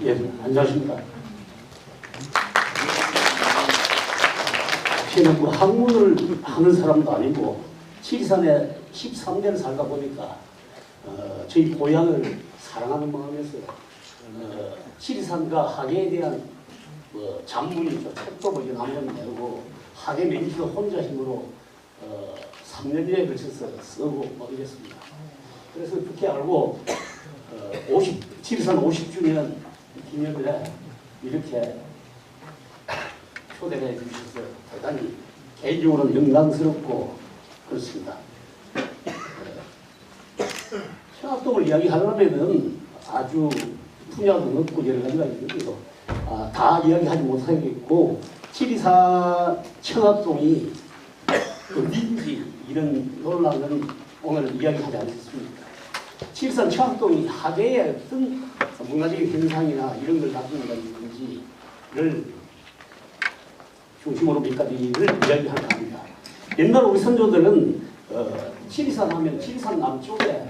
예, 안녕하십니까. 저는 뭐 학문을 하는 사람도 아니고 지리산에 13년을 살다 보니까 저희 고향을 사랑하는 마음에서 지리산과 학예에 대한 뭐 잡문이죠. 책도 뭐 여러 번 내고 학예 맹지도 혼자 힘으로 3년여에 걸쳐서 쓰고 뭐 이랬습니다. 그래서 그렇게 알고 지리산 50주년 기념일에 이렇게 초대해 주셔서 대단히 개인적으로는 영광스럽고 그렇습니다. 청학동을 이야기하려면은 아주 분야도 넓고 여러 가지가 있는데요. 다 이야기하지 못하겠고 지리산 청학동이 어딘지 이런 놀라운 건 오늘 이야기하지 않겠습니까? 지리산 청학동이 학예의 어떤 문화적인 현상이나 이런 걸 나타내는 건지를 중심으로 몇 가지를 이야기하려 합니다. 옛날 우리 선조들은 지리산 하면 지리산 남쪽에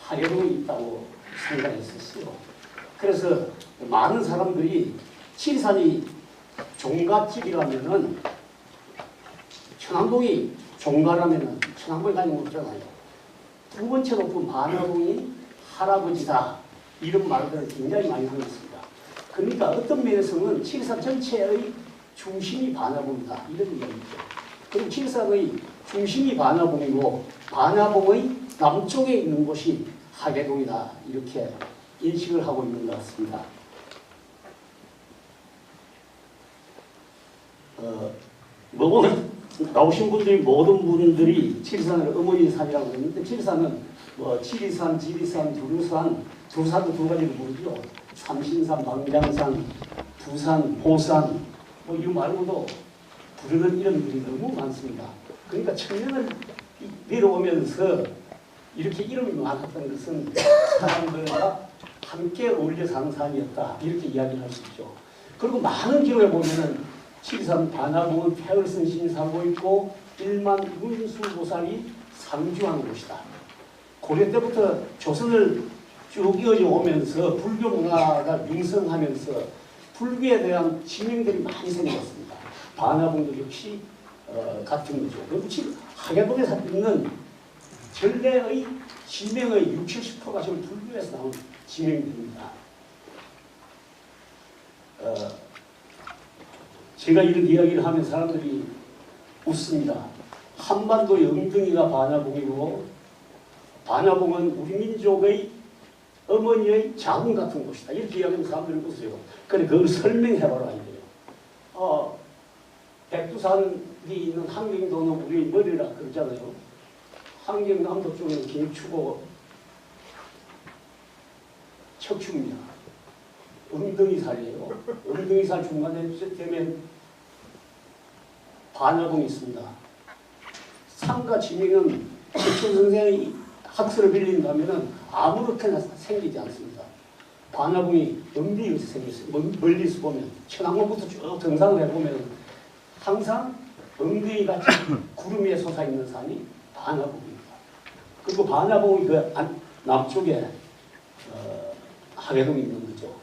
하계동이 있다고 생각했었어요. 그래서 많은 사람들이 지리산이 종갓집이라면은 천왕동이 종가라면은 천왕동이 가진 거 없잖아요. 두 번째 높은 반야동이 할아버지다. 이런 말들을 굉장히 많이 하고 있습니다. 그러니까 어떤 면에서는 지리산 전체의 중심이 반야봉이다. 이런 이야기죠. 그럼 지리산의 중심이 반야봉이고 반야봉의 남쪽에 있는 곳이 하계동이다. 이렇게 인식을 하고 있는 것 같습니다. 나오신 분들이 모든 분들이 지리산을 어머니 산이라고 했는데 지리산은 뭐 지리산, 지리산, 두루산, 두산도 두 가지로 부르죠. 삼신산, 방장산, 부산, 보산 뭐 이 말고도 부르는 이름들이 너무 많습니다. 그러니까 청년을 내려오면서 이렇게 이름이 많았던 것은 사람들과 함께 어울려 사는 산이었다. 이렇게 이야기를 할 수 있죠. 그리고 많은 기록에 보면은 지리산 반야봉은 폐을승신이 살고 있고 1만 문수보살이 상주하는 곳이다. 고려 때부터 조선을 쭉 이어져 오면서 불교 문화가 융성하면서 불교에 대한 지명들이 많이 생겼습니다. 반야봉도 역시 같은 거죠. 그리고 하계동에 있는 전래의 지명의 60, 70%가 지금 불교에서 나온 지명들입니다. 제가 이런 이야기를 하면 사람들이 웃습니다. 한반도의 엉덩이가 반야봉이고 반야봉은 우리 민족의 어머니의 자궁 같은 곳이다. 이렇게 이야기하면 사람들이 웃어요. 그래 그걸 설명해봐라 이거예요. 백두산이 있는 함경도는 우리 머리라 그러잖아요. 함경남도 쪽에는 김추고 척추입니다. 엉덩이살이에요. 엉덩이살 중간에 되면 반야봉이 있습니다. 상가 지명은 백천 선생의 학설을 빌린다면 아무렇게나 생기지 않습니다. 반야봉이 엄비에서 생겼어요. 멀리서 보면 천왕봉부터 쭉 등산을 해보면 항상 엉덩이같이 구름 위에 솟아있는 산이 반야봉입니다. 그리고 반야봉이 그 남쪽에 하계동이 있는 거죠.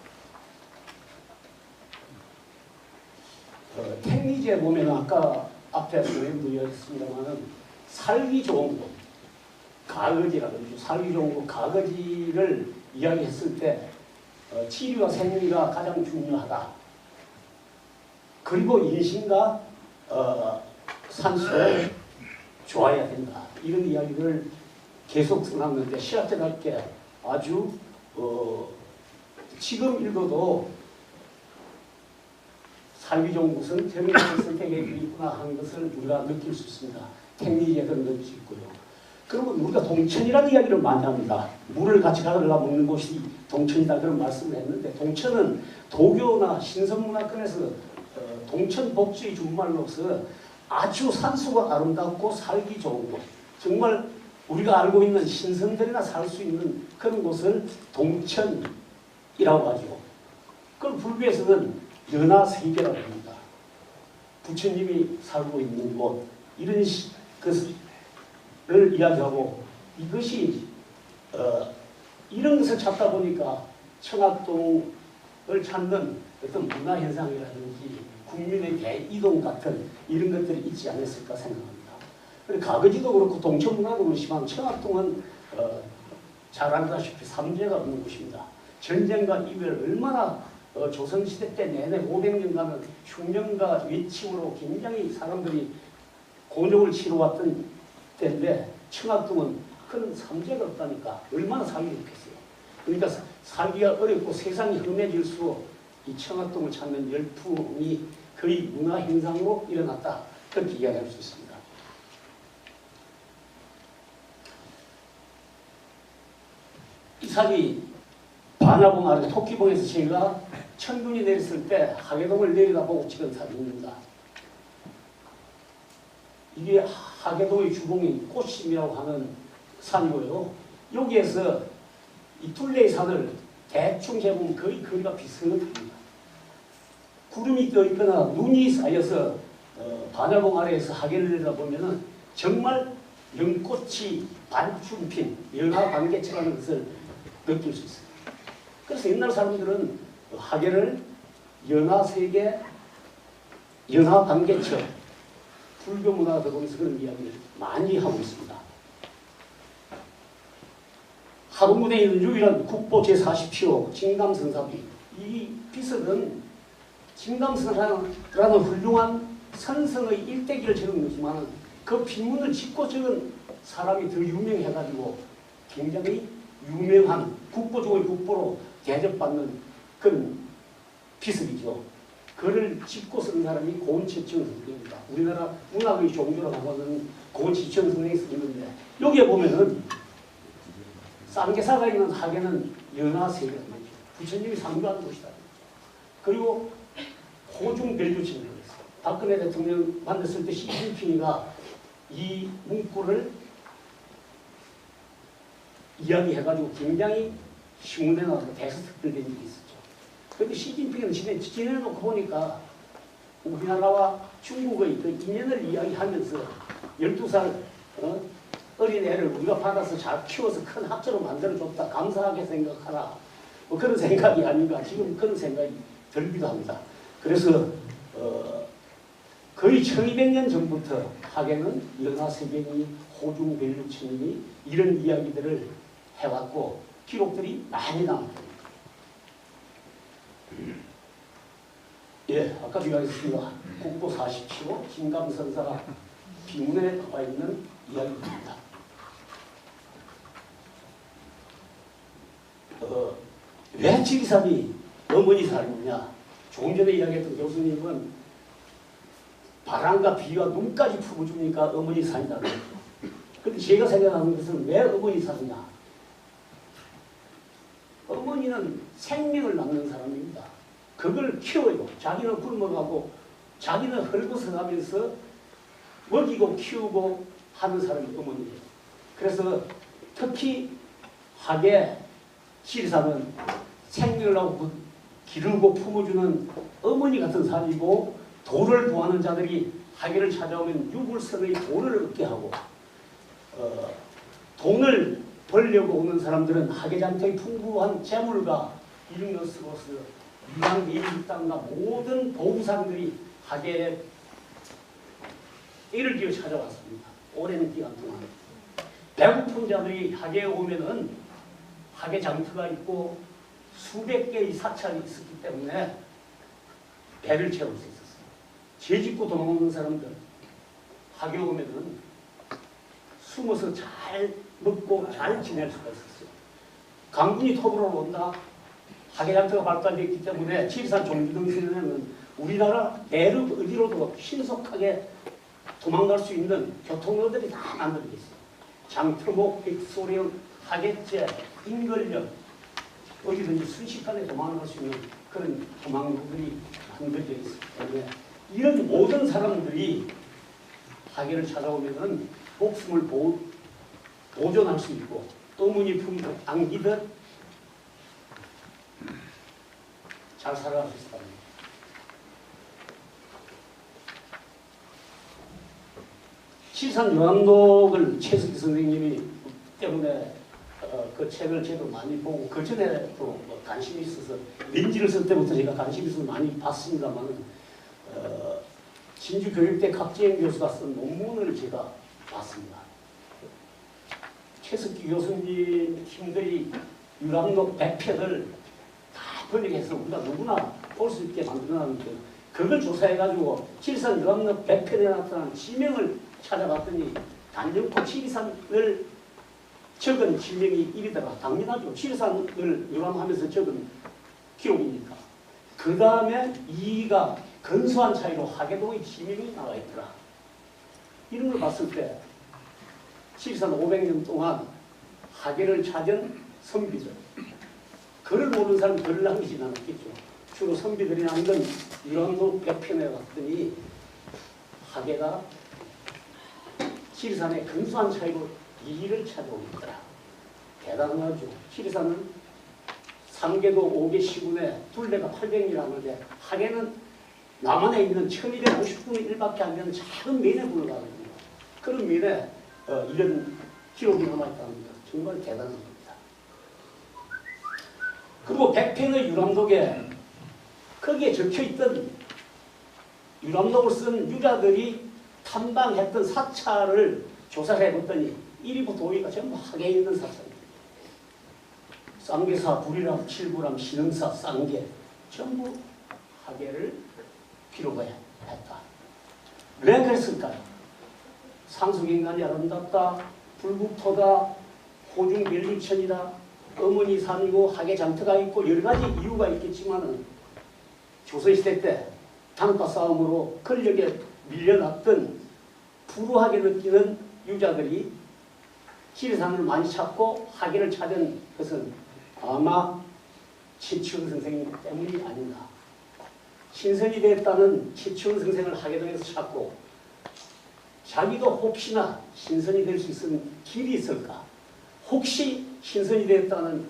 택리지에 보면 아까 앞에 선생님도 이야기했습니다만은 살기 좋은 곳, 가거지라고 그러죠. 살기 좋은 곳, 가거지를 이야기했을 때 치유와 생리가 가장 중요하다. 그리고 인신과 산수가 좋아야 된다. 이런 이야기를 계속 써놨는데 시학자답게 아주 지금 읽어도 살기 좋은 곳은 정해진 선택의 길이 있구나 하는 것을 우리가 느낄 수 있습니다. 택리지에 그런 것이 있고요. 그러면 우리가 동천이라는 이야기를 많이 합니다. 물을 같이 가들어 먹는 곳이 동천이다 그런 말씀을 했는데 동천은 도교나 신선문화권에서 동천 복주의 준말로서 아주 산수가 아름답고 살기 좋은 곳, 정말 우리가 알고 있는 신선들이나 살 수 있는 그런 곳을 동천이라고 하죠. 그걸 불교에서는 연화세계라고 합니다. 부처님이 살고 있는 곳, 이런 것을 이야기하고 이것이 이런 것을 찾다 보니까 청학동을 찾는 어떤 문화현상이라든지 국민의 대이동 같은 이런 것들이 있지 않았을까 생각합니다. 가거지도 그렇고 동천문화도 그렇지만 청학동은 잘 알다시피 삼재가 없는 곳입니다. 전쟁과 이별 얼마나 조선시대 때 내내 500년간은 흉년과 외침으로 굉장히 사람들이 곤욕을 치러왔던 때인데 청학동은 큰 삼재가 없다니까 얼마나 살기 좋겠어요. 그러니까 살기가 어렵고 세상이 험해질수록 이 청학동을 찾는 열풍이 거의 문화현상으로 일어났다. 그렇게 이야기할 수 있습니다. 이 산이 반야봉 아래 토끼봉에서 제가 천둥이 내렸을 때 하계동을 내려다보고 찍은 사진입니다. 이게 하계동의 주봉이 꽃심이라고 하는 산이고요. 여기에서 이 둘레의 산을 대충 재보면 거의 거리가 비슷합니다. 구름이 떠 있거나 눈이 쌓여서 반야봉 아래에서 하계를 내려다보면 정말 연꽃이 반쯤 핀 연화반개체라는 것을 느낄 수 있어요. 그래서 옛날 사람들은 하계를 연화세계, 연화반개체, 불교 문화가 보면서 그런 이야기를 많이 하고 있습니다. 하동군에 있는 유일한 국보 제40호 진감선사비, 이 비석은 진감선사라는 훌륭한 선성의 일대기를 적은 거지만 그 비문을 짚고 적은 사람이 더 유명해가지고 굉장히 유명한 국보 중의 국보로 대접받는 그런 비석이죠. 그를 짚고 쓴 사람이 고은치청 선생입니다. 우리나라 문학의 종교라고 하는 고은치청 선생이 쓰는데 여기에 보면은 쌍계사가 있는 하계는 연화세계입니다. 부처님이 상주하는 곳이다. 그리고 호중별주칭을 했어요. 박근혜 대통령 만났을 때 시진핑이가 이 문구를 이야기해가지고 굉장히 신문에 나와서 대서특필된 적이 있었죠. 그런데 시진핑은 지내놓고 보니까 우리나라와 중국의 그 인연을 이야기하면서 12살 어린 애를 우리가 받아서 잘 키워서 큰 학자로 만들어줬다. 감사하게 생각하라. 뭐 그런 생각이 아닌가. 지금 그런 생각이 들기도 합니다. 그래서 거의 1200년 전부터 하계는 연화세계니 호중별류천이니 이런 이야기들을 해왔고 기록들이 많이 남았습니다. 예, 아까 이야기했습니다. 국보 40호 진감선사가 비문에 나와 있는 이야기입니다. 왜 지리산이 어머니 산이냐? 조금 전에 이야기했던 교수님은 바람과 비와 눈까지 품어주니까 어머니 산이다. 그런데 제가 생각하는 것은 왜 어머니 산이냐? 어머니는 생명을 낳는 사람입니다. 그걸 키워요. 자기는 굶어가고 자기는 헐벗어가면서 먹이고 키우고 하는 사람이 어머니예요. 그래서 특히 하계 지리산은 생명을 낳고 기르고 품어주는 어머니 같은 산이고 도를 구하는 자들이 하계를 찾아오면 유불선의 도를 얻게 하고 돈을 벌려고 오는 사람들은 하계장터의 풍부한 재물과 이런 것으로서 유랑 예비 땅과 모든 보부상들이 하계에 이를 기어 찾아왔습니다. 오랜 기간 동안 배고픈 자들이 하계에 오면은 하계 장터가 있고 수백 개의 사찰이 있었기 때문에 배를 채울 수 있었어요. 죄 짓고 도망오는 사람들 하계 오면은 숨어서 잘 먹고 잘 지낼 수가 있었어요. 강군이 톱으로 온다. 하계 장터가 발달되었기 때문에 지리산 종주등신에는 우리나라 내륙 어디로도 신속하게 도망갈 수 있는 교통로들이 다 만들어져 있어요. 장터목, 백소령, 하계제, 인걸령 어디든지 순식간에 도망갈 수 있는 그런 도망로들이 만들어져 있기 때문에 이런 모든 사람들이 하계를 찾아오면은 목숨을 보존할 수 있고 어머니 품고 안기듯 잘 살아갈 수 있다. 칠산 요한록을 최석기 선생님이 때문에 그 책을 저도 많이 보고 그 전에도 뭐 관심이 있어서 민지를 쓸 때부터 제가 관심이 있어서 많이 봤습니다만 진주교육대 각재현 교수가 쓴 논문을 제가 봤습니다. 최석기 교수님 팀들이 유람록 100편을 다 번역해서 우리가 누구나 볼 수 있게 만들어놨는데 그걸 조사해가지고 칠산 유람록 100편에 나타난 지명을 찾아봤더니 단연코 칠산을 적은 지명이 이리다가 당연하죠. 칠산을 유람하면서 적은 기록이니까. 그 다음에 이가 근소한 차이로 하계동의 지명이 나와 있더라. 이런 걸 봤을 때 칠산 500년 동안 하계를 찾은 선비들, 글을 모르는 사람이 글을 남기진 않았겠죠. 주로 선비들이 남긴 유람록 100편에 갔더니 하계가 칠산의 근소한 차이로 이를 찾아오고 있더라. 대단하죠. 칠산은 3계도 5개 시군에 둘레가 800리라고 하는데 하계는 남한에 있는 1250분의 1밖에 안 되는 작은 면에 불과하거든요. 그런 면에 이런 기록이 남아있다는 것 정말 대단한 겁니다. 그리고 100편의 유람록에 거기에 적혀있던 유람록을 쓴 유자들이 탐방했던 사찰을 조사를 해봤더니 1위부터 5위가 전부 하계에 있는 사찰입니다. 쌍계사, 불이람, 칠구람, 신흥사, 쌍계 전부 하계를 기록해야 했다. 왜 그랬을까요? 상속인간이 아름답다, 불국토다, 호중 멸류천이다, 어머니 산이고 하계 장터가 있고 여러 가지 이유가 있겠지만은 조선시대 때 단과 싸움으로 권력에 밀려났던 불우하게 느끼는 유자들이 칠산을 많이 찾고 하계를 찾은 것은 아마 최치원 선생 때문이 아닌가. 신선이 됐다는 최치원 선생을 하계동에서 찾고 자기도 혹시나 신선이 될 수 있는 길이 있을까. 혹시 신선이 됐다는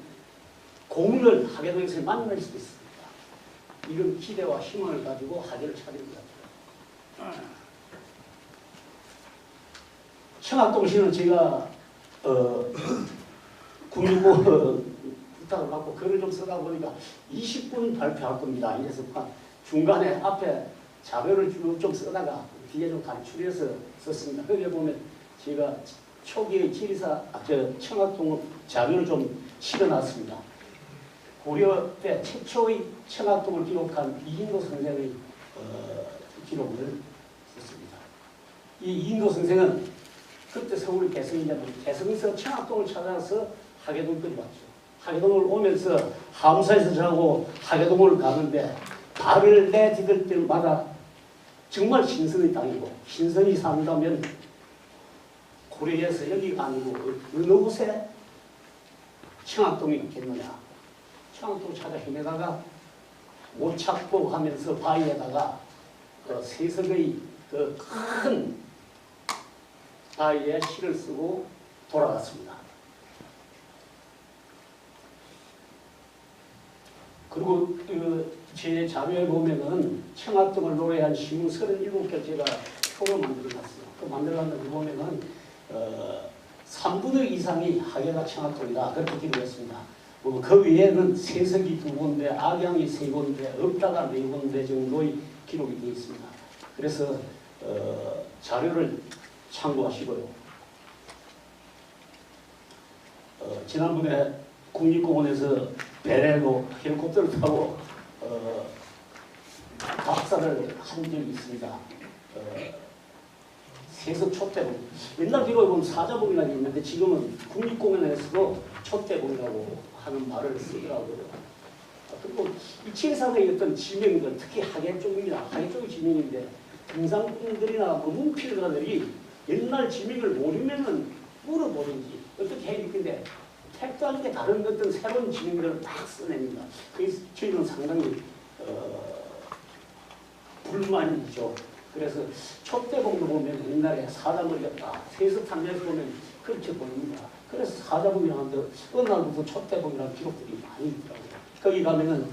고문을 하계동에서 만날 수도 있습니다. 이런 기대와 희망을 가지고 하계를 찾은 것 같아요. 청학동시는 제가 국립고 부탁을 받고 글을 좀 쓰다 보니까 20분 발표할 겁니다. 이래서 중간에 앞에 자료를 좀 쓰다가 뒤에 좀 간추려서 썼습니다. 거기에 보면 제가 초기의 청학동 자료를 좀 실어놨습니다. 고려 때 최초의 청학동을 기록한 이인도 선생의 기록을 썼습니다. 이 이인도 선생은 그때 서울 개성에서 청학동을 찾아서 하계동까지 왔죠. 하계동을 오면서 함사에서 자고 하계동을 가는데 발을 내디딜 때마다 정말 신선의 땅이고 신선이 산다면 고려에서 여기가 아니고 어느 곳에 청학동이 있겠느냐. 청학동 찾아 헤매다가 못 찾고 하면서 바위에다가 세석의 큰 바위에 실을 쓰고 돌아갔습니다. 그리고 제 자료에 보면은 청학동을 노래한 시문 37개 제가 표를 만들어놨어요. 그 만들어놨는데 보면은 3분의 이상이 하계가 청학동이다. 그렇게 기록했습니다. 그 위에는 세석이 2군데, 악양이 3군데, 없다가 4군데 정도의 기록이 되어 있습니다. 그래서 자료를 참고하시고요. 지난번에 국립공원에서 배례로 헬리콥터를 타고 답사를 한 적이 있습니다. 세석 촛대봉. 옛날 기록에 보면 사자봉이라고 있는데 지금은 국립공원에서도 촛대봉이라고 하는 말을 쓰더라고요. 그리고 이 칠산의 어떤 지명들, 특히 하계 쪽입니다. 하계 쪽의 지명인데 등산꾼들이나 문필가들이 옛날 지명을 모르면은 물어보든지 어떻게 해야 되는데 택도 아닌데 다른 어떤 새로운 지명들을 딱 써냅니다. 그래서 저희는 상당히 불만이죠. 그래서 촛대봉도 보면 옛날에 사자머리였다. 세석탄에서 보면 그렇게 보입니다. 그래서 사자봉이라고 하는데 어느 날부터 촛대봉이라는 기록들이 많이 있더라고요. 거기 가면은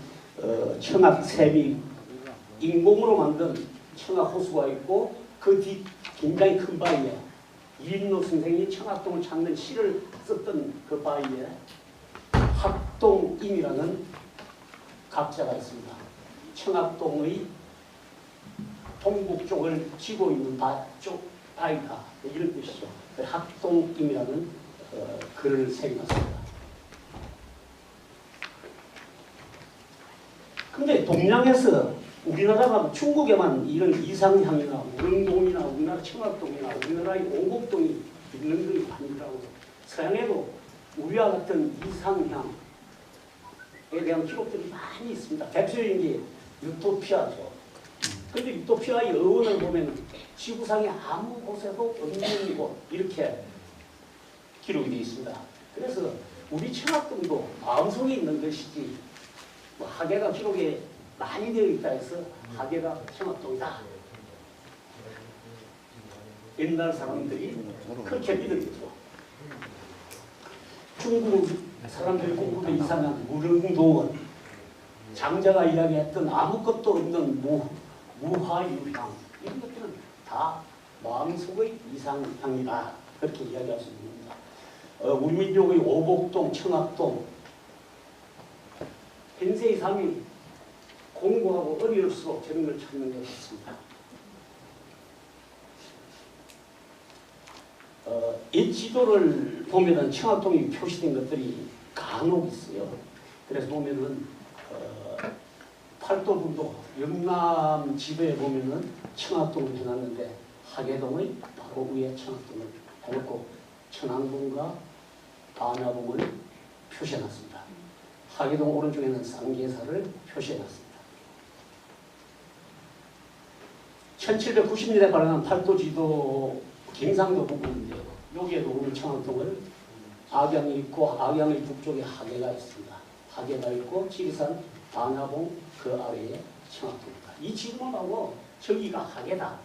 청학샘이 인공으로 만든 청학호수가 있고 그 뒤 굉장히 큰 바위에 이인도 선생이 청학동을 찾는 시를 썼던 그 바위에 학동임이라는 각자가 있습니다. 청학동의 동북 쪽을 쥐고 있는 쪽 아이다, 이런 뜻이죠. 학동임이라는 글을 새겨놨습니다. 근데 동양에서 우리나라가 중국에만 이런 이상향이나 우릉동이나 우리나라 청학동이나 우리나라의 오곡동이 있는 것이 아니더라고요. 서양에도 우리와 같은 이상향에 대한 기록들이 많이 있습니다. 대표적인 게 유토피아죠. 그런데 유토피아의 어원을 보면 지구상의 아무 곳에도 없는 곳, 이렇게 기록이 되어 있습니다. 그래서 우리 청학동도 마음속에 있는 것이지 뭐 학예가 기록에 많이 되어 있다 해서 학예가 청학동이다. 옛날 사람들이 그렇게 믿었죠. 중국 사람들이 공부도 이상한 무릉도원, 장자가 이야기했던 아무것도 없는 무화유향, 이런 것들은 다 마음속의 이상향이다, 그렇게 이야기할 수 있습니다. 우리 민족의 오곡동, 청학동, 현세의 삶이 공부하고 어려울수록 저런 걸 찾는 것 같습니다. 이 지도를 보면은 청학동이 표시된 것들이 간혹 있어요. 그래서 보면은 팔도분도 영남 지도에 보면은 청학동을 해놨는데 하계동의 바로 위에 청학동을 해놓고 천왕봉과 반야봉을 표시해놨습니다. 하계동 오른쪽에는 쌍계사를 표시해놨습니다. 1790년에 발행한 팔도지도 경상도 부분인데요. 여기에도 오늘 청학동을 악양이 있고 악양의 북쪽에 하계가 있습니다. 하계가 있고 지리산 반야봉 그 아래에 청학동입니다. 이 지도만 하고 저기가 하계다,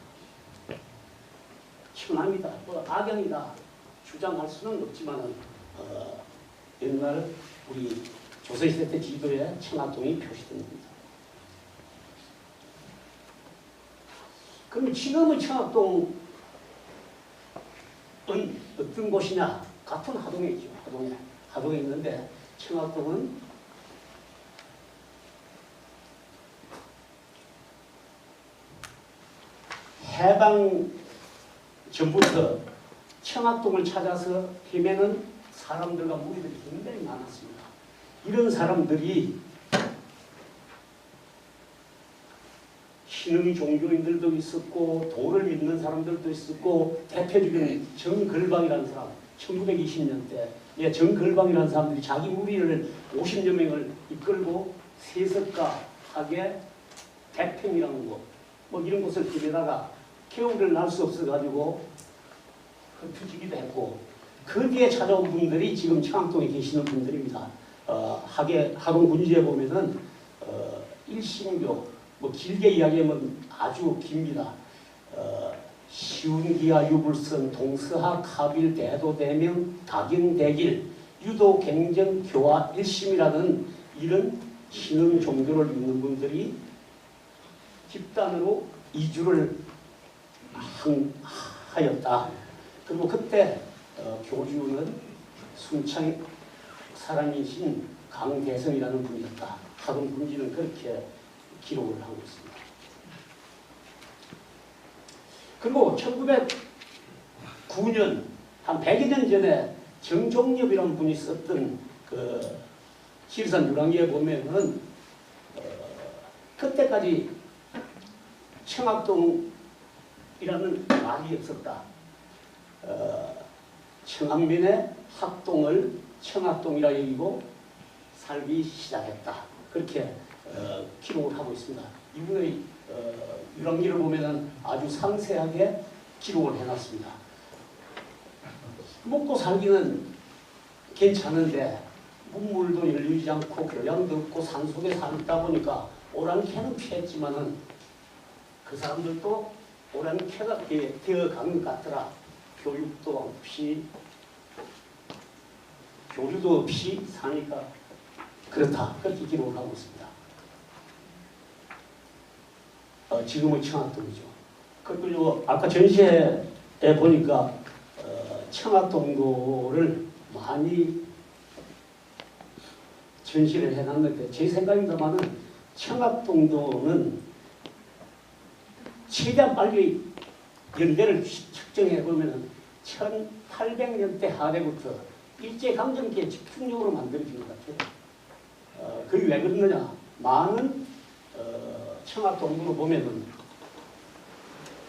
천왕이다, 악양이다 주장할 수는 없지만은 옛날 우리 조선시대 때 지도에 청학동이 표시된 겁니다. 그럼 지금의 청학동은 어떤 곳이냐? 같은 하동에 있죠. 하동에 있는데 청학동은 해방 전부터 청학동을 찾아서 헤매는 사람들과 무리들이 굉장히 많았습니다. 이런 사람들이 신흥 종교인들도 있었고 도를 믿는 사람들도 있었고, 대표적인 정걸방이라는 사람, 1920년대 정걸방이라는 사람들이 자기 무리를 50여 명을 이끌고 세석가, 하계, 대평이라는 곳, 뭐 이런 곳을 지내다가 겨울을 날 수 없어가지고 흩어지기도 했고, 그 뒤에 찾아온 분들이 지금 청학동에 계시는 분들입니다. 하동 군지에 보면은 일신교, 뭐 길게 이야기하면 아주 깁니다. 시운기와 유불선, 동서학, 합일, 대도, 대명, 다경, 대길, 유도, 갱정, 교화, 일심이라는 이런 신흥 종교를 믿는 분들이 집단으로 이주를 하였다. 그리고 그때 교주는 순창 사람이신 강대성이라는 분이었다. 하동 군지는 그렇게 기록을 하고 있습니다. 그리고 1909년 한 100여 년 전에 정종엽이라는 분이 썼던 그 지리산 유랑기에 보면은 그때까지 청학동이라는 말이 없었다. 청학민의 학동을 청학동이라 여기고 살기 시작했다. 그렇게 기록을 하고 있습니다. 이분의 유랑기를 보면 아주 상세하게 기록을 해놨습니다. 먹고 살기는 괜찮은데 문물도 열리지 않고 교량도 없고 산속에 살다 보니까 오랑캐는 피했지만은 그 사람들도 오랑캐가 되어간 것 같더라. 교육도 없이 교류도 없이 사니까 그렇다. 그렇게 기록을 하고 있습니다. 지금의 청학동이죠. 그리고 아까 전시회에 보니까 청학동도를 많이 전시를 해놨는데 제 생각입니다만은 청학동도는 최대한 빨리 연대를 측정해 보면은 1800년대 하대부터 일제강점기에 집중적으로 만들어진 것 같아요. 그게 왜 그러느냐? 많은 청학동도로 보면은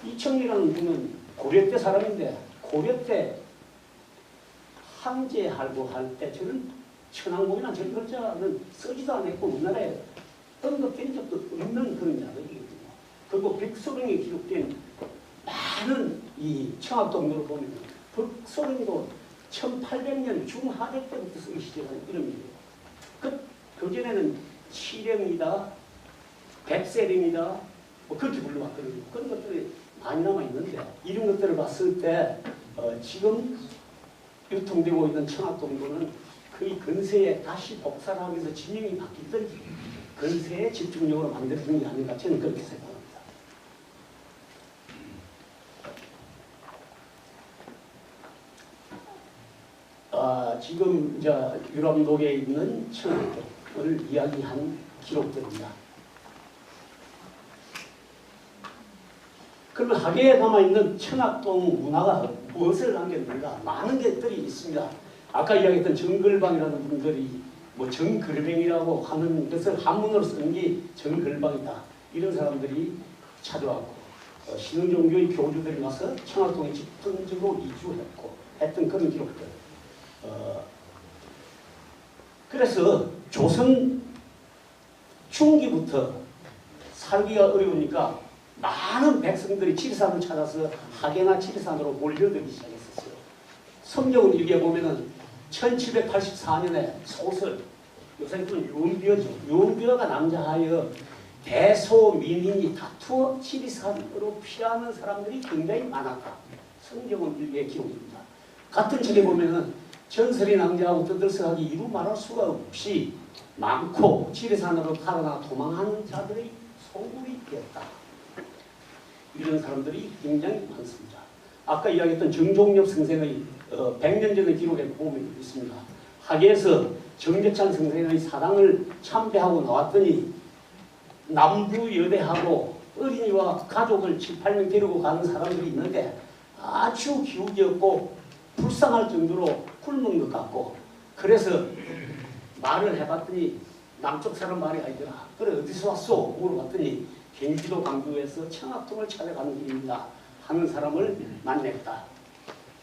이청리라는 분은 고려 때 사람인데 고려 때 항제하고 할 때 저는 천왕봉이나 저런 글자는 쓰지도 않았고 우리나라에 언급된 적도 없는 그런 자들이거든요. 그리고 백소령에 기록된 많은 이 청학동도를 보면 백소령도 1800년 중하대 때부터 쓰기 시작한 이름이에요. 그전에는 칠령이다, 백세령이다, 뭐 그렇게 불러왔거든요. 그런 것들이 많이 남아있는데 이런 것들을 봤을 때 지금 유통되고 있는 청학동도는 거의 근세에 다시 복사를 하면서 지명이 바뀌던 근세에 집중적으로 만들어진 게 아닌가 저는 그렇게 생각합니다. 지금 이제 유람독에 있는 청학동을 이야기한 기록들입니다. 그러면 하계에 남아있는 청학동 문화가 무엇을 남겼는가? 많은 것들이 있습니다. 아까 이야기했던 정글방이라는 분들이 뭐 정글뱅이라고 하는 것을 한문으로 쓴 게 정글방이다. 이런 사람들이 찾아왔고 신흥종교의 교주들이 와서 청학동에 집중적으로 이주했고 했던 그런 기록들. 그래서 조선 중기부터 살기가 어려우니까 많은 백성들이 칠산을 찾아서 하계나 칠산으로 몰려들기 시작했었어요. 성경을 읽어보면은 1784년에 소설, 요새 또 윤비어죠. 윤비어가 낭자하여 대소민인이 다투어 칠산으로 피하는 사람들이 굉장히 많았다. 성경은 일개의 기록입니다. 같은 책에 보면은 전설이 낭자하고 떠들썩하기 이루 말할 수가 없이 많고 칠산으로 탈환하 도망하는 자들의 소굴이 되었다. 이런 사람들이 굉장히 많습니다. 아까 이야기했던 정종엽 선생의 100년 전의 기록에 보면 있습니다. 하계에서 정재찬 선생의 사당을 참배하고 나왔더니 남부여대하고 어린이와 가족을 7, 8명 데리고 가는 사람들이 있는데 아주 기욱이 없고 불쌍할 정도로 굶은 것 같고 그래서 말을 해봤더니 남쪽 사람 말이 아니더라. 그래 어디서 왔소? 물어봤더니 경기도 광주에서 청학동을 찾아가는 길입니다. 하는 사람을 만났다.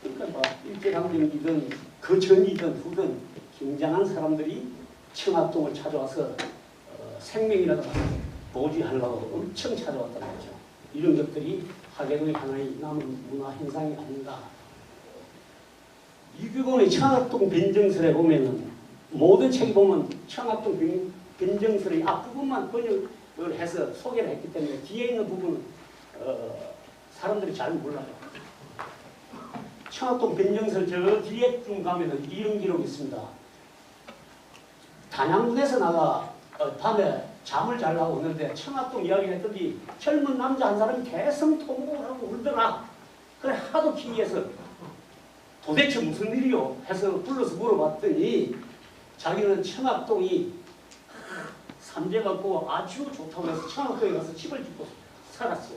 그러니까 뭐 일제강점기든 그 전이든 후든 굉장한 사람들이 청학동을 찾아와서 생명이라도 보지하려고 엄청 찾아왔다는 거죠. 이런 것들이 하계동의 하나의 남은 문화 현상이 아닌가. 이규건의 청학동 변정설에 보면은 모든 책에 보면 청학동 변정설의 앞부분만 번역을 해서 소개를 했기 때문에 뒤에 있는 부분은 사람들이 잘 몰라요. 청학동 변정설 저 뒤에 좀 가면은 이런 기록이 있습니다. 단양군에서 나가 밤에 잠을 자려고 오는데 청학동 이야기를 했더니 젊은 남자 한 사람이 대성통곡을 하고 울더라. 그래 하도 기이해서 도대체 무슨 일이요? 해서 불러서 물어봤더니 자기는 청학동이 삼재갖고 아주 좋다고 해서 청학동에 가서 집을 짓고 살았어.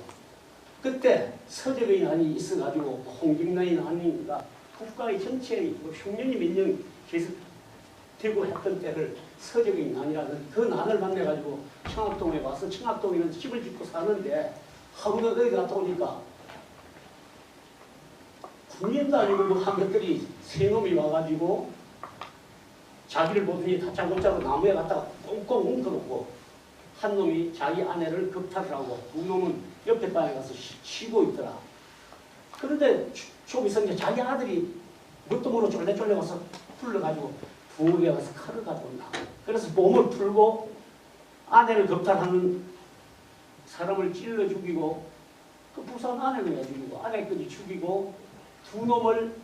그때 서적의난이 있어가지고 홍길난이 난이가 국가의 전체의 흉년이 몇 년 계속되고 했던 때를 서적의 난이라는 그 난을 만나가지고 청학동에 와서 청학동에는 집을 짓고 사는데 하루는 어디 갔다 오니까 군인도 아니고 뭐 한 것들이 세 놈이 와가지고 자기를 보더니 다짜고짜로 나무에 갖다가 꽁꽁 뭉쳐놓고 한 놈이 자기 아내를 겁탈을 하고 두 놈은 옆에 방에 가서 쉬고 있더라. 그런데 조비서 이제 자기 아들이 뭣도 모르고 쫄래쫄래 와서 불러가지고 부엌에 가서 칼을 가져온다. 그래서 몸을 풀고 아내를 겁탈하는 사람을 찔러 죽이고 그 부산 아내는 왜 죽이고 아내까지 죽이고 두 놈을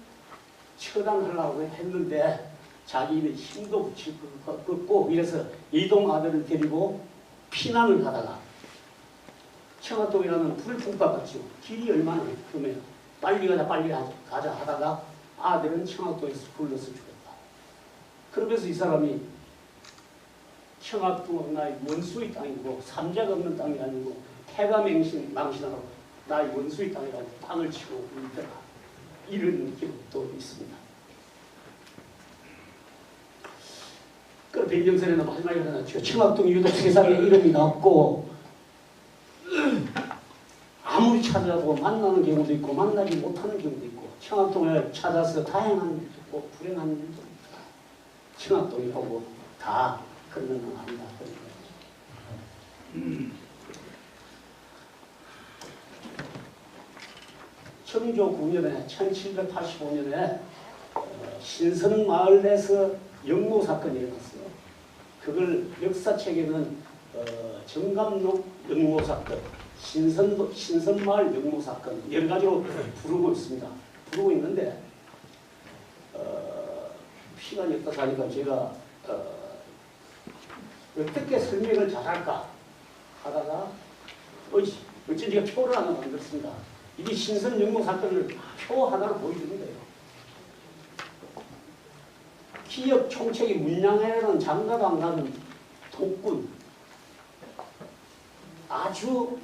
처단하려고 했는데 자기는 힘도 붙이고 이래서 이동 아들을 데리고 피난을 하다가 청학동이라는 불풍과 같이 길이 얼마나 그러면 빨리 가자 하다가 아들은 청학동에서 굴러서 죽었다. 그러면서 이 사람이 청학동은 나의 원수의 땅이고 삼재가 없는 땅이 아니고 태가 망신하고 나의 원수의 땅이라고 땅을 치고 있더라. 이런 기록도 있습니다. 그 배경선에는 마지막에 나왔죠. 청학동 유독 세상에 이름이 났고 아무리 찾아도 만나는 경우도 있고 만나지 못하는 경우도 있고 청학동을 찾아서 다양한 일도 있고 불행한 일도 있다. 청학동이라고 다 그러면 합니다. 청조 9년에 1785년에 신선마을에서 영모 사건이 일어났어요. 그걸 역사책에는 정감록 영모 사건, 신선마을 영모 사건 여러 가지로 부르고 있습니다. 부르고 있는데 시간이 없다 하니까 제가 어떻게 설명을 잘할까 하다가 어쩐지 제가 표를 하나 만들었습니다. 이게 신선 영모 사건을 표 하나로 보여주는 거예요. 기업 총책이 문양회라는 장가도 안 가는 독군, 아주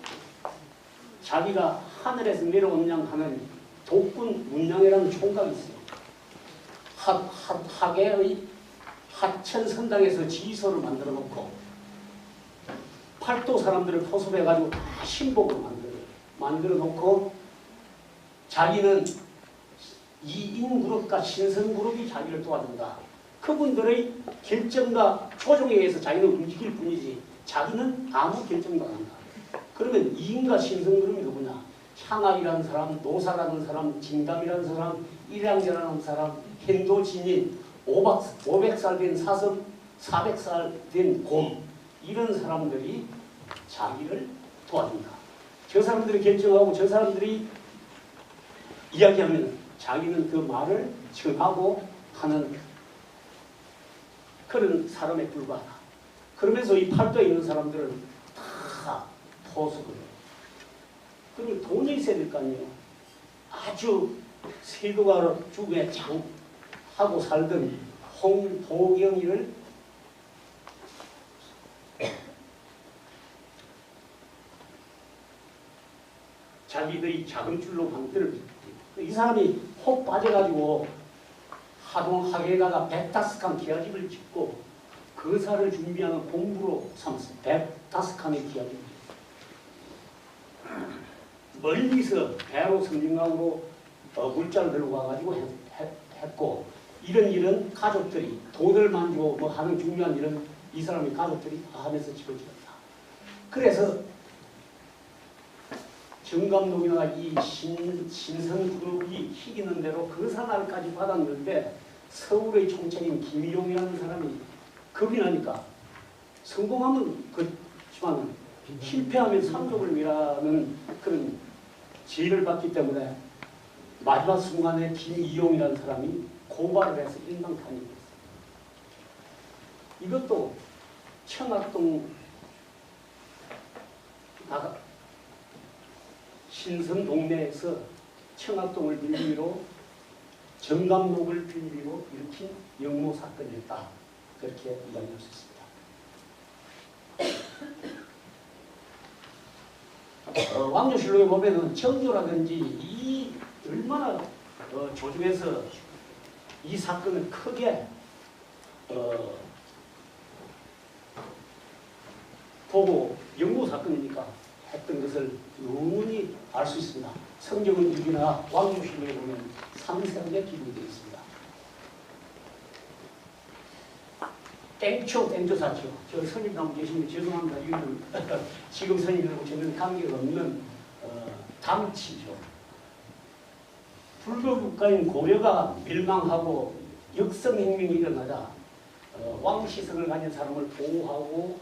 자기가 하늘에서 내려온 양 하는 독군 문양회라는 총각이 있어요. 하계의 하천선당에서 지휘소를 만들어 놓고 팔도 사람들을 포섭해가지고 다 신복을 만들어 놓고 자기는 이인그룹과 신선그룹이 자기를 도와준다. 그분들의 결정과 조종에 의해서 자기는 움직일 뿐이지 자기는 아무 결정도 안 한다. 그러면 이인과 신선그룹이 누구냐? 향악이라는 사람, 노사라는 사람, 진담이라는 사람, 일양제라는 사람, 현도진인, 500살 된 사슴, 400살 된 곰, 이런 사람들이 자기를 도와준다. 저 사람들이 결정하고 저 사람들이 이야기하면 자기는 그 말을 전하고 하는 그런 사람에 불과하다. 그러면서 이 팔도에 있는 사람들은 다 포섭을 해요. 그러면 돈이 있어야 될 거 아니에요. 아주 세도가 중에 장하고 살던 홍보경이를 자기들이 자금줄로 만들어. 이 사람이 혹 빠져가지고 하동하게다가 105칸 기와집을 짓고 거사를 준비하는 공부로 삼았어요. 105칸의 기와집. 멀리서 배로 섬진강으로 물자를 들고 와가지고 했고 이런 일은 가족들이 돈을 만지고 뭐 하는 중요한 일은 이 사람의 가족들이 다 하면서 지어주었다. 그래서 정감독이나 이 신선그룹이 희기는 대로 거사날까지 받았는데 서울의 총책인 김일용이라는 사람이 겁이 나니까 성공하면 그렇지만 실패하면 삼족을 위라는 그런 지혜를 받기 때문에 마지막 순간에 김이용이라는 사람이 고발을 해서 일망타진이 됐어요. 이것도 청학동 신선 동네에서 청학동을 빌미로 정감록을 빌미로 일으킨 영모 사건이었다. 그렇게 이야기할 수 있습니다. 왕조실록에 보면은 정조라든지 이 얼마나 조중에서 이 사건을 크게 보고 영모 사건이니까 했던 것을 누누이 알 수 있습니다. 성경은 유기나 왕조실록에 보면 상세하게 기록이 되어 있습니다. 땡초사초. 저 선임 나무 계시면 죄송합니다. 이거는 지금 선임들하고 전혀 관계가 없는 담치죠. 불교 국가인 고려가 멸망하고 역성혁명이 일어나자 왕시성을 가진 사람을 보호하고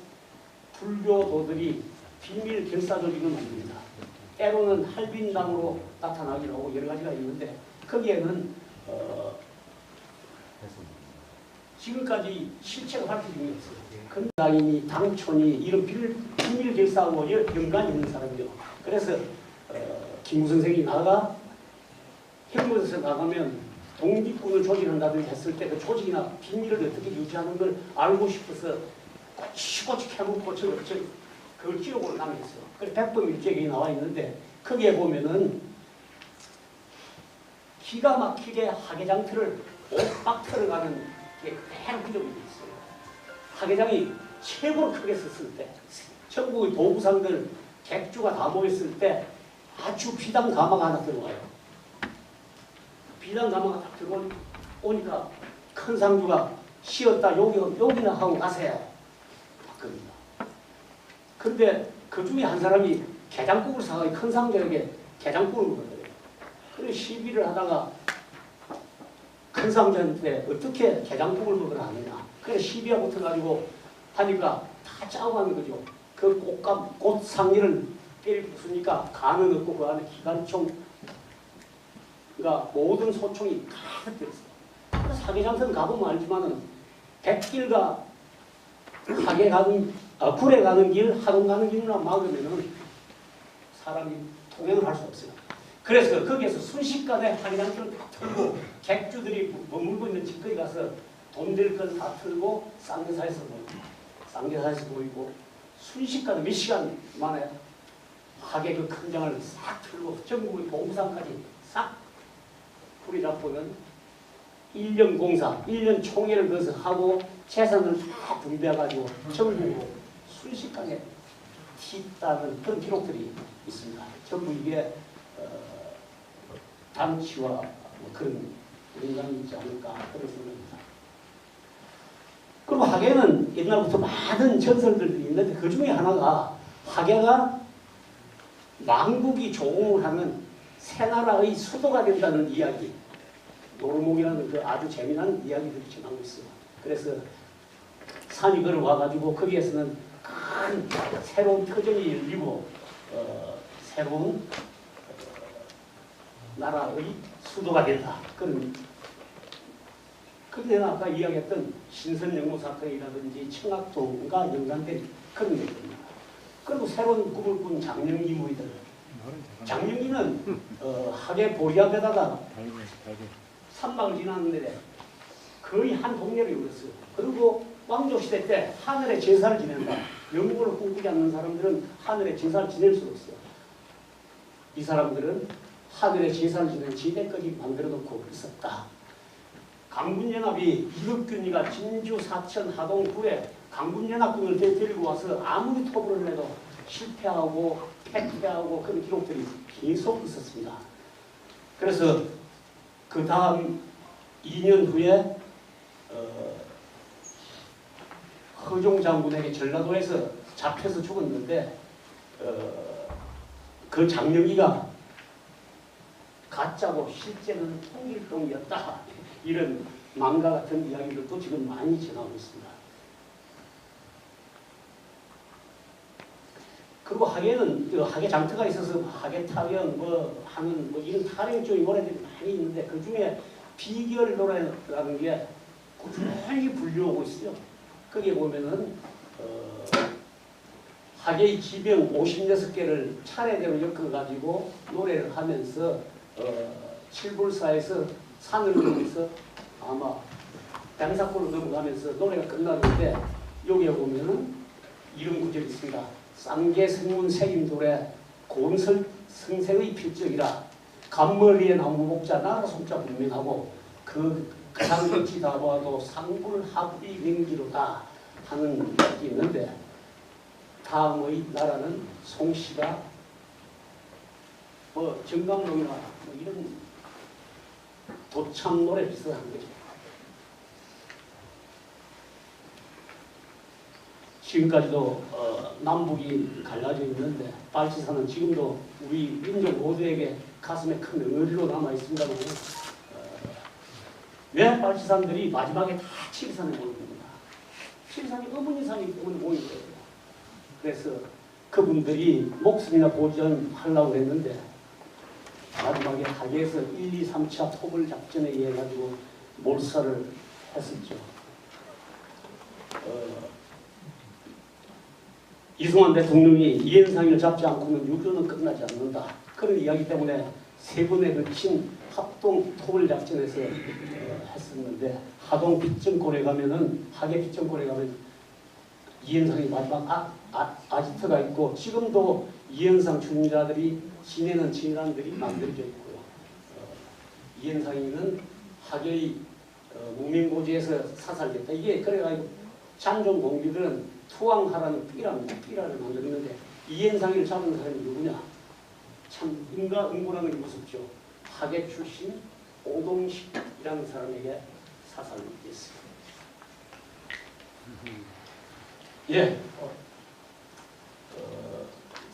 불교도들이 비밀 결사조직을 만듭니다. 때로는 할빈당으로 나타나기도 하고 여러 가지가 있는데 거기에는 지금까지 실체가 밝혀진 게 없어요. 근당이니 당촌이 이런 비밀 결사하고 연관이 있는 사람이죠. 그래서 김구 선생이 나가 현무에서 나가면 독립군을 조직한다든지 했을 때 그 조직이나 비밀을 어떻게 유지하는 걸 알고 싶어서 꼬치꼬치 캐묻고 그걸 기록으로 남겼어요. 그래서 백범일격이 나와 있는데 거기에 보면은 기가 막히게 하계장터를 옥박 틀어가는 게 그대로 기록이 돼 있어요. 하계장이 최고로 크게 썼을 때 전국의 도구상들 객주가 다 모였을 때 아주 비단 가마가 하나 들어와요. 비단 가마가 딱 들어오니까 큰 상주가 쉬었다 여기나 하고 가세요. 바꿉니다. 그런데 그 중에 한 사람이 게장국을 사가지고 큰 상주에게 게장국을 먹었어요. 그래서 시비를 하다가 큰 상주한테 어떻게 게장국을 먹으라 하느냐. 그래서 시비가 붙어가지고 하니까 다 짜고 가는 거죠. 그 꽃상리를 때려 부수니까 간은 없고 그 안에 기관총, 그러니까 모든 소총이 가득 들었어요. 그래서 하계장터는 가보면 알지만은 백길과 하계 가는, 굴에 가는 길, 하동 가는 길만 막으면은 사람이 통행을 할 수 없어요. 그래서 거기에서 순식간에 하계장터를 다 털고 객주들이 머물고 있는 집거리 가서 돈 될 건 다 털고 쌍계사에서 보이고 순식간에 몇 시간 만에 하계 그 큰 장을 싹 털고 전국의 봉상까지 싹 풀이 잡고는 1년 공사, 1년 총회를 거서 하고 재산을 다 분배해가지고 전국으로 순식간에 튀다는 그런 기록들이 있습니다. 전부 이게 당치와 뭐 그런 연관이 있지 않을까 그런 생각입니다. 그리고 하계는 옛날부터 많은 전설들이 있는데 그 중에 하나가 하계가 망국이 조공을 하면 새나라의 수도가 된다는 이야기, 노르목이라는 그 아주 재미난 이야기들이 전하고 있어요. 그래서 산이 걸어와가지고 거기에서는 큰 새로운 터전이 열리고 새로운 나라의 수도가 된다. 그런데 아까 이야기했던 신선영무 사건이라든지 청학동과 연관된 그런 얘기입니다. 그리고 새로운 꿈을 꾼 장영기 무리들. 장영기는 하계 보리압에다가 산막을 지났는데 거의 한 동네를 이뤘어요. 그리고 왕조시대 때 하늘에 제사를 지낸다. 영국을 꿈꾸지 않는 사람들은 하늘에 제사를 지낼 수 없어요. 이 사람들은 하늘에 제사를 지내는 지대까지 만들어 놓고 있었다. 강군연합이 이극균이가 진주, 사천, 하동, 구에 강군연합군을 데리고 와서 아무리 토벌을 해도 실패하고 패퇴하고 그런 기록들이 계속 있었습니다. 그래서 그 다음 2년 후에 허종 장군에게 전라도에서 잡혀서 죽었는데 그 장영기가 가짜고 실제는 통일동이었다. 이런 망가 같은 이야기들도 지금 많이 전하고 있습니다. 그리고 하계는 하계 장터가 있어서 하계 타령 하는 이런 타령적인 노래들이 많이 있는데 그 중에 비결 노래라는 게 꾸준히 불려오고 있어요. 거기에 보면은 하계의 지병 56개를 차례대로 엮어가지고 노래를 하면서 칠불사에서 산을 넘어서 아마 양사골로 넘어가면서 노래가 끝나는데 여기에 보면은 이런 구절이 있습니다. 쌍계성문 색임돌에 고운설 성생의 필적이라 감머리에 나무목자 나라 손자 분명하고 그 상급지 다 보아도 상불합의 명기로다 하는 것이 있는데 다음의 나라는 송씨가 정감록이나 이런 도참 노래 비슷한 거죠. 지금까지도 남북이 갈라져 있는데 빨치산은 지금도 우리 민족 모두에게 가슴에 큰 의리로 남아 있습니다만 왜 빨치산들이 마지막에 다 칠산에 모인 겁니다. 칠산이 어머니산이기 때문에 모인 거예요. 그래서 그분들이 목숨이나 보전하려고 했는데 마지막에 하계에서 1, 2, 3차 토벌 작전에 의해 가지고 몰살을 했었죠. 이승만 대통령이 이현상을 잡지 않고는 유교는 끝나지 않는다. 그런 이야기 때문에 세 번에 걸친 합동 토벌 작전에서 했었는데 하동 빗정골에 가면은 하계 빗정골에 가면 이현상이 마지막 아지트가 있고 지금도 이현상 추종자들이 지내는 진단들이 만들어져 있고요. 이현상이는 학예의 무명고지에서 사살됐다. 이게 그래가지고 장종 공비들은 투항하라는 삐랍니다. 삐라를 만들었는데 이현상이를 잡은 사람이 누구냐? 참 인과응보라는 게 무섭죠. 학예 출신 오동식이라는 사람에게 사살됐습니다. 예,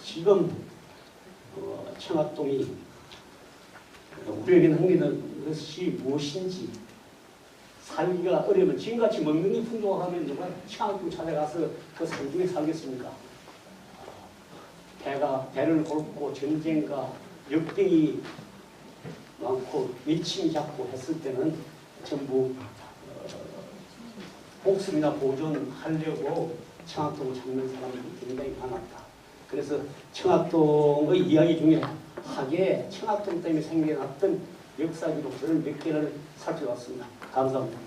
지금 청학동이 우리에게 남기는 것이 무엇인지 살기가 어려면 지금같이 먹는 게 풍족하면 누가 청학동 찾아가서 그 산중에 살겠습니까? 배를 헐고 전쟁과 역병이 많고 위침이 잡고 했을 때는 전부 목숨이나 보존하려고 청학동을 찾는 사람들이 굉장히 많았다. 그래서 청학동의 이야기 중에 학예 청학동 때문에 생겨났던 역사 기록들을 몇 개를 살펴봤습니다. 감사합니다.